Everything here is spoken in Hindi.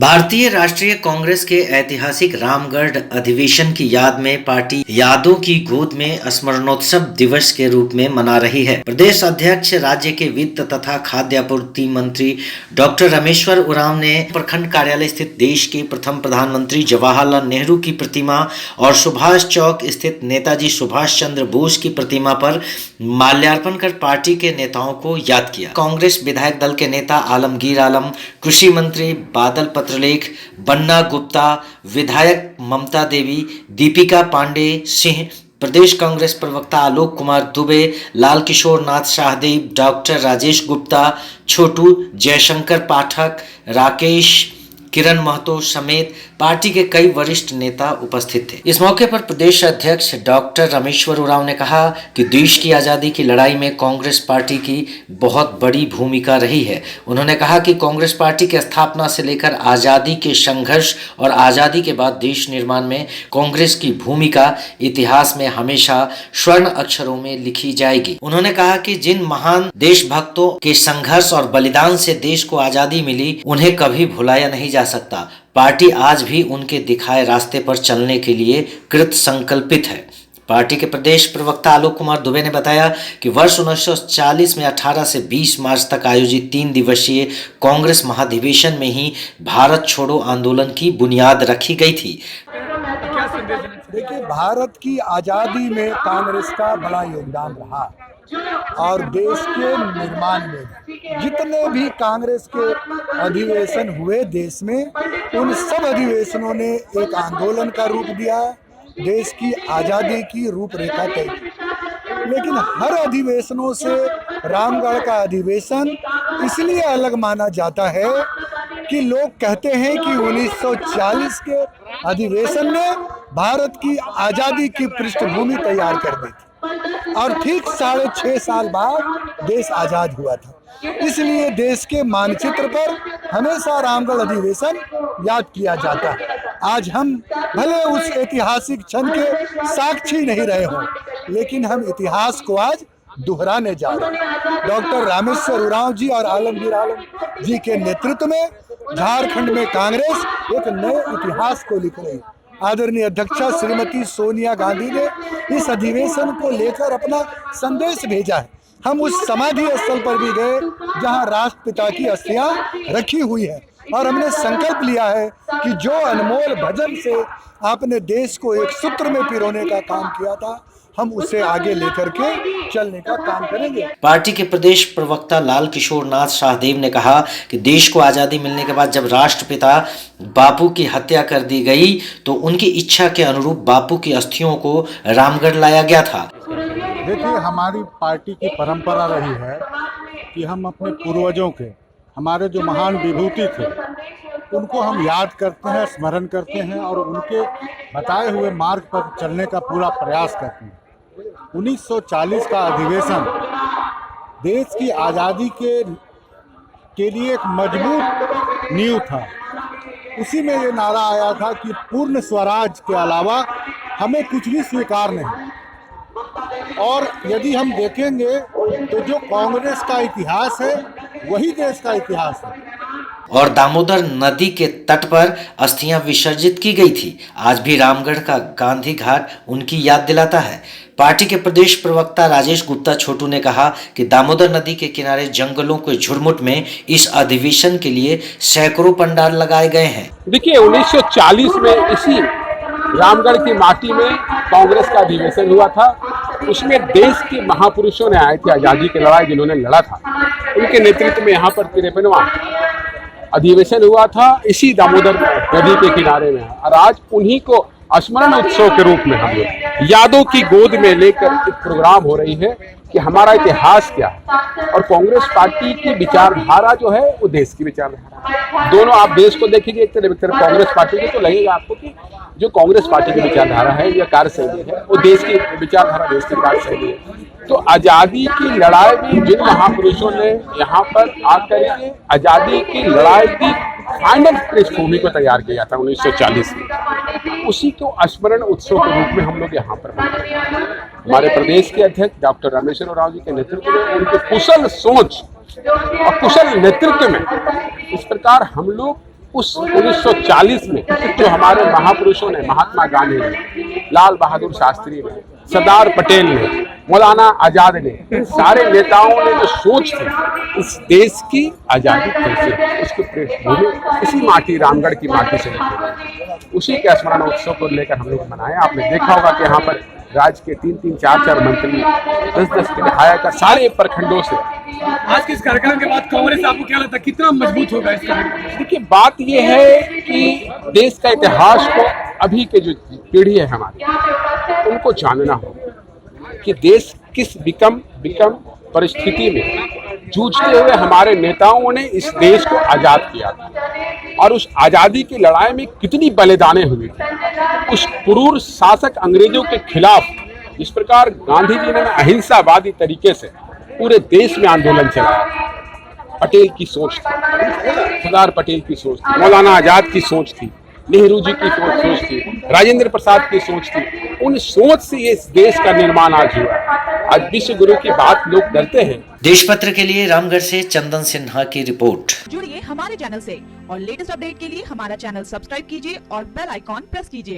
भारतीय राष्ट्रीय कांग्रेस के ऐतिहासिक रामगढ़ अधिवेशन की याद में पार्टी यादों की गोद में स्मरणोत्सव दिवस के रूप में मना रही है। प्रदेश अध्यक्ष राज्य के वित्त तथा खाद्य आपूर्ति मंत्री डॉक्टर रामेश्वर उरांव ने प्रखंड कार्यालय स्थित देश के प्रथम प्रधानमंत्री जवाहरलाल नेहरू की प्रतिमा और सुभाष चौक स्थित नेताजी सुभाष चंद्र बोस की प्रतिमा पर माल्यार्पण कर पार्टी के नेताओं को याद किया। कांग्रेस विधायक दल के नेता आलमगीर आलम, कृषि मंत्री बादल पत्रलेख, बन्ना गुप्ता, विधायक ममता देवी, दीपिका पांडे सिंह, प्रदेश कांग्रेस प्रवक्ता आलोक कुमार दुबे, लाल किशोर नाथ शाहदेव, डॉक्टर राजेश गुप्ता, छोटू जयशंकर पाठक, राकेश किरण महतो समेत पार्टी के कई वरिष्ठ नेता उपस्थित थे। इस मौके पर प्रदेश अध्यक्ष डॉक्टर रामेश्वर उरांव ने कहा कि देश की आज़ादी की लड़ाई में कांग्रेस पार्टी की बहुत बड़ी भूमिका रही है। उन्होंने कहा कि कांग्रेस पार्टी की स्थापना से लेकर आज़ादी के संघर्ष और आज़ादी के बाद देश निर्माण में कांग्रेस की भूमिका इतिहास में हमेशा स्वर्ण अक्षरों में लिखी जाएगी। उन्होंने कहा कि जिन महान देशभक्तों के संघर्ष और बलिदान से देश को आज़ादी मिली, उन्हें कभी भुलाया नहीं जा सकता। पार्टी आज भी उनके दिखाए रास्ते पर चलने के लिए कृत संकल्पित है। पार्टी के प्रदेश प्रवक्ता आलोक कुमार दुबे ने बताया कि वर्ष 1940 में 18 से 20 मार्च तक आयोजित 3 दिवसीय कांग्रेस महाधिवेशन में ही भारत छोड़ो आंदोलन की बुनियाद रखी गई थी। देखिए, भारत की आज़ादी में कांग्रेस का बड़ा योगदान रहा और देश के निर्माण में जितने भी कांग्रेस के अधिवेशन हुए देश में, उन सब अधिवेशनों ने एक आंदोलन का रूप दिया, देश की आज़ादी की रूपरेखा तय की। लेकिन हर अधिवेशनों से रामगढ़ का अधिवेशन इसलिए अलग माना जाता है कि लोग कहते हैं कि 1940 के अधिवेशन ने भारत की आज़ादी की पृष्ठभूमि तैयार कर दी थी और ठीक 6.5 साल बाद देश आज़ाद हुआ था। इसलिए देश के मानचित्र पर हमेशा रामगढ़ अधिवेशन याद किया जाता है। आज हम भले उस ऐतिहासिक क्षण के साक्षी नहीं रहे हों, लेकिन हम इतिहास को आज दोहराने जा रहे हैं। डॉक्टर रामेश्वर उरांव जी और आलमगीर आलम जी के नेतृत्व में झारखंड में कांग्रेस एक नए इतिहास को लिख रही है। आदरणीय अध्यक्षा श्रीमती सोनिया गांधी ने इस अधिवेशन को लेकर अपना संदेश भेजा है। हम उस समाधि स्थल पर भी गए जहां राष्ट्रपिता की अस्थियां रखी हुई है और हमने संकल्प लिया है कि जो अनमोल भजन से आपने देश को एक सूत्र में पिरोने का काम किया था, हम उसे आगे लेकर के चलने का काम करेंगे। पार्टी के प्रदेश प्रवक्ता लाल किशोर नाथ शाहदेव ने कहा कि देश को आज़ादी मिलने के बाद जब राष्ट्रपिता बापू की हत्या कर दी गई तो उनकी इच्छा के अनुरूप बापू की अस्थियों को रामगढ़ लाया गया था। देखिए, हमारी पार्टी की परंपरा रही है कि हम अपने पूर्वजों के, हमारे जो महान विभूति थे, उनको हम याद करते हैं, स्मरण करते हैं और उनके बताए हुए मार्ग पर चलने का पूरा प्रयास करते हैं। 1940 का अधिवेशन देश की आज़ादी के लिए एक मजबूत नींव था। उसी में ये नारा आया था कि पूर्ण स्वराज के अलावा हमें कुछ भी स्वीकार नहीं। और यदि हम देखेंगे तो जो कांग्रेस का इतिहास है वही देश का इतिहास है। और दामोदर नदी के तट पर अस्थियां विसर्जित की गई थी। आज भी रामगढ़ का गांधी घाट उनकी याद दिलाता है। पार्टी के प्रदेश प्रवक्ता राजेश गुप्ता छोटू ने कहा कि दामोदर नदी के किनारे जंगलों के झुरमुट में इस अधिवेशन के लिए सैकड़ों पंडाल लगाए गए हैं। देखिए, 1940 में इसी रामगढ़ की माटी में कांग्रेस का अधिवेशन हुआ था। उसमें देश के महापुरुषों ने आए थे, आज़ादी की लड़ाई जिन्होंने लड़ा था, उनके नेतृत्व में यहाँ पर 53वां अधिवेशन हुआ था इसी दामोदर नदी के किनारे में। और आज उन्हीं को स्मरण उत्सव के रूप में हम लोग यादों की गोद में लेकर एक प्रोग्राम हो रही है कि हमारा इतिहास क्या है और कांग्रेस पार्टी की विचारधारा जो है वो देश की विचारधारा है। दोनों आप देश को देखिए, एक तरफ कांग्रेस पार्टी को तो लगेगा आपको कि जो कांग्रेस पार्टी की विचारधारा है या कार्यशैली है वो देश की विचारधारा, देश की कार्यशैली है। तो आज़ादी की लड़ाई में जिन महापुरुषों ने यहाँ पर आकर के आज़ादी की लड़ाई की फाइनल पृष्ठभूमि को तैयार किया था 1940 में, उसी को स्मरण उत्सव के रूप में हम लोग यहाँ पर मनाते हैं। हमारे प्रदेश के अध्यक्ष डॉक्टर रामेश्वर उरांव जी के नेतृत्व में, उनके कुशल सोच और कुशल नेतृत्व में इस प्रकार हम लोग उस 1940 में जो हमारे महापुरुषों ने, महात्मा गांधी ने, लाल बहादुर शास्त्री ने, सरदार पटेल ने, मौलाना आजाद ने, इन सारे नेताओं ने जो सोच थी इस देश की आजादी कैसे है, उसकी पृष्ठभूमि इसी माटी, रामगढ़ की माटी से निकली है। उसी के स्मरणोत्सव को लेकर हम लोग मनाए। आपने देखा होगा कि यहाँ पर राज्य के 3-3, 4-4 मंत्री, 10-10 विधायक सारे प्रखंडों से। आज के इस कार्यक्रम के बाद कांग्रेस आपको क्या लगता है कितना मजबूत होगा इस कार्यक्रम? देखिए, बात यह है कि देश का इतिहास को अभी के जो पीढ़ी है हमारी, उनको जानना होगा कि देश किस विकम परिस्थिति में जूझते हुए हमारे नेताओं ने इस देश को आजाद किया था, और उस आजादी की लड़ाई में कितनी बलिदानें हुई थी। उस क्रूर शासक अंग्रेजों के खिलाफ जिस प्रकार गांधी जी ने अहिंसावादी तरीके से पूरे देश में आंदोलन चलाया, पटेल की सोच थी, सरदार पटेल की सोच थी, मौलाना आजाद की सोच थी, नेहरू जी की सोच थी, राजेंद्र प्रसाद की सोच थी। उन सोच से ये इस देश का निर्माण आज हुआ है। आज विश्व गुरु की बात लोग करते हैं। देशपत्र के लिए रामगढ़ से चंदन सिन्हा की रिपोर्ट। जुड़िए हमारे चैनल से और लेटेस्ट अपडेट के लिए हमारा चैनल सब्सक्राइब कीजिए और बेल आइकॉन प्रेस कीजिए।